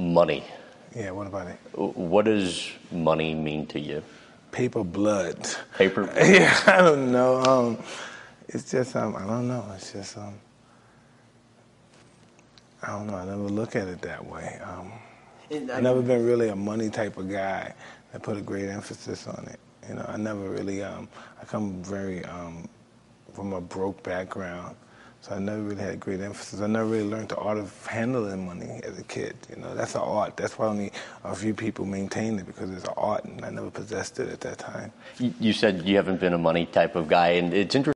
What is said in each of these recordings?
money. Yeah, what about it? What does money mean to you? Paper blood. Paper? Yeah, I don't know. It's just, I don't know. It's just, I don't know. I never look at it that way. I've never been really a money type of guy that put a great emphasis on it. You know, I never really, I come very, from a broke background. So I never really had great emphasis. I never really learned the art of handling money as a kid. You know, that's an art. That's why only a few people maintain it, because it's an art, and I never possessed it at that time. You said you haven't been a money type of guy, and it's interesting.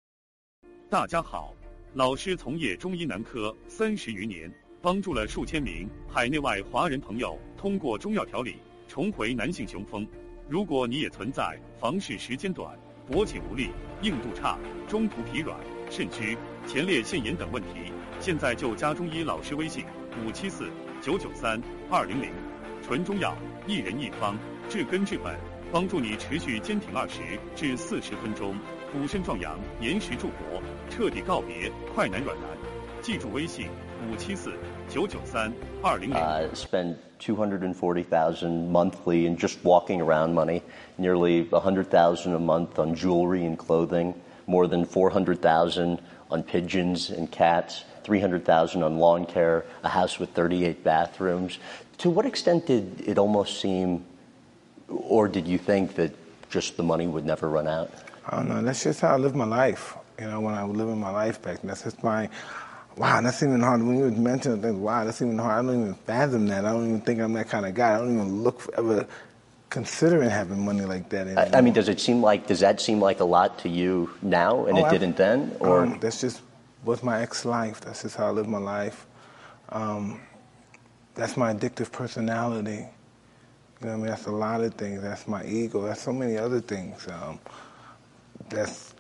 大家好，老师从业中医男科30余年，帮助了数千名海内外华人朋友通过中药调理重回男性雄风。如果你也存在房事时间短、勃起无力、硬度差、中途疲软、肾虚、前列腺炎等问题，现在就加中医老师微信574-993-200，纯中药，一人一方，治根治本，帮助你持续坚挺20至40分钟，补肾壮阳，延时助勃，彻底告别快男软男。记住微信574-993-200。Spend $240,000 monthly in just walking around money, nearly $100,000 a month on jewelry and clothing, more than $400,000 on pigeons and cats, $300,000 on lawn care, a house with 38 bathrooms. To what extent did it almost seem, or did you think that just the money would never run out? I don't know. That's just how I live my life. You know, when I was living my life back then, that's just my, wow, that's even hard. When you mention things, wow, that's even hard. I don't even fathom that. I don't even think I'm that kind of guy. I don't even look for ever considering having money like that anymore. I mean, does that seem like a lot to you now, and it didn't then? Or that's just was my ex-life. That's just how I live my life. That's my addictive personality. You know what I mean? That's a lot of things. That's my ego. That's so many other things. That's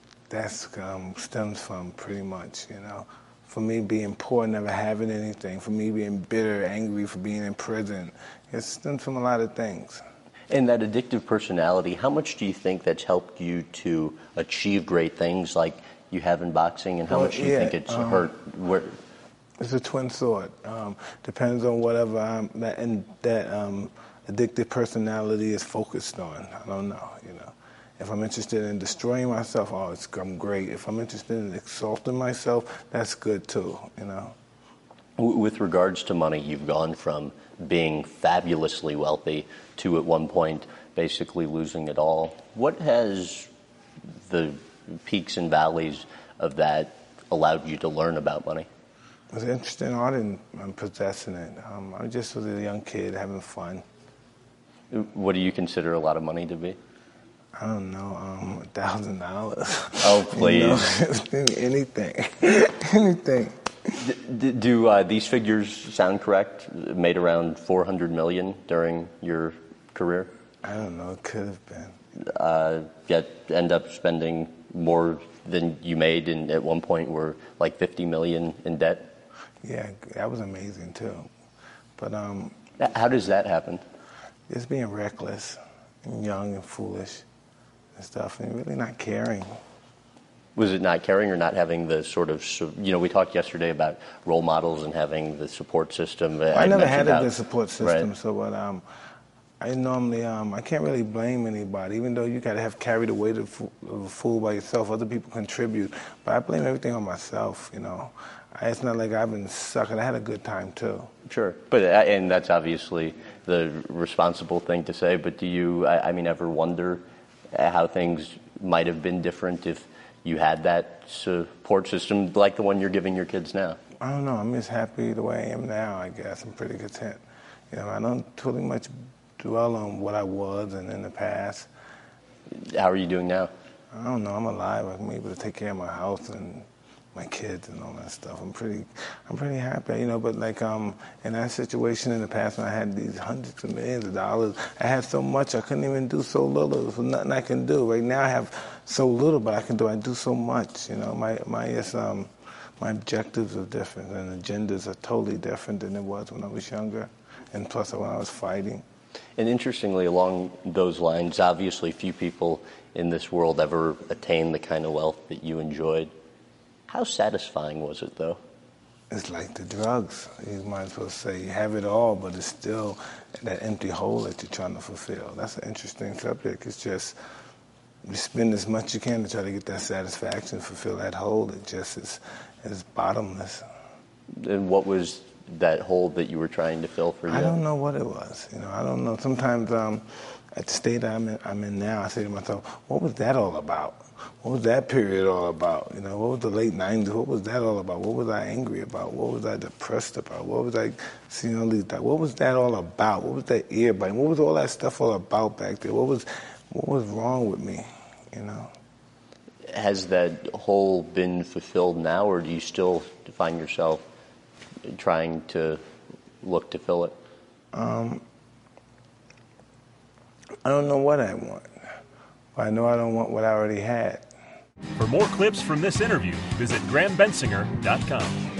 stems from pretty much, you know. For me being poor, never having anything. For me being bitter, angry for being in prison. It stems from a lot of things. And that addictive personality, how much do you think that's helped you to achieve great things like you have in boxing, and how much do you think it's hurt? It's a twin sword. Depends on whatever that addictive personality is focused on. I don't know, you know. If I'm interested in destroying myself, I'm great. If I'm interested in exalting myself, that's good too, you know. With regards to money, you've gone from being fabulously wealthy to at one point basically losing it all. What has the peaks and valleys of that allowed you to learn about money? I was interested in art and possessing it. I just was a young kid having fun. What do you consider a lot of money to be? I don't know, $1,000. Oh, please. You know, anything. Anything. Do these figures sound correct? Made around $400 million during your career? I don't know. It could have been. Yet end up spending more than you made, and at one point were like $50 million in debt? Yeah, that was amazing too. But how does that happen? Just being reckless and young and foolish and stuff, and really not caring. Was it not caring or not having the sort of, you know, we talked yesterday about role models and having the support system. I never had a good support system, right. So what I normally, I can't really blame anybody, even though you got to have carried the weight of a fool by yourself. Other people contribute, but I blame everything on myself, you know. It's not like I've been sucking. I had a good time too. Sure, but and that's obviously the responsible thing to say, but do you, I mean, ever wonder how things might have been different if you had that support system like the one you're giving your kids now? I don't know. I'm just happy the way I am now, I guess. I'm pretty content. You know, I don't too much dwell on what I was and in the past. How are you doing now? I don't know. I'm alive. I'm able to take care of my house and my kids and all that stuff. I'm pretty happy, you know. But like in that situation in the past when I had these hundreds of millions of dollars, I had so much I couldn't even do so little. There was nothing I can do. Right now I have so little, but I do so much. You know, my objectives are different and agendas are totally different than it was when I was younger, and plus when I was fighting. And interestingly, along those lines, obviously few people in this world ever attain the kind of wealth that you enjoyed. How satisfying was it, though? it's like the drugs. You might as well say you have it all, but it's still that empty hole that you're trying to fulfill. That's an interesting subject. It's just you spend as much as you can to try to get that satisfaction, fulfill that hole. It just is bottomless. And what was that hole that you were trying to fill for you? I don't know what it was. I don't know. Sometimes at the state I'm in now, I say to myself, what was that all about? What was that period all about? What was the late 90s? What was that all about? What was I angry about? What was I depressed about? What was I seeing all these? What was that all about? What was that ear biting? What was all that stuff all about back there? What was wrong with me? Has that hole been fulfilled now, or do you still find yourself trying to look to fill it? I don't know what I want. But I know I don't want what I already had. For more clips from this interview, visit GrahamBensinger.com.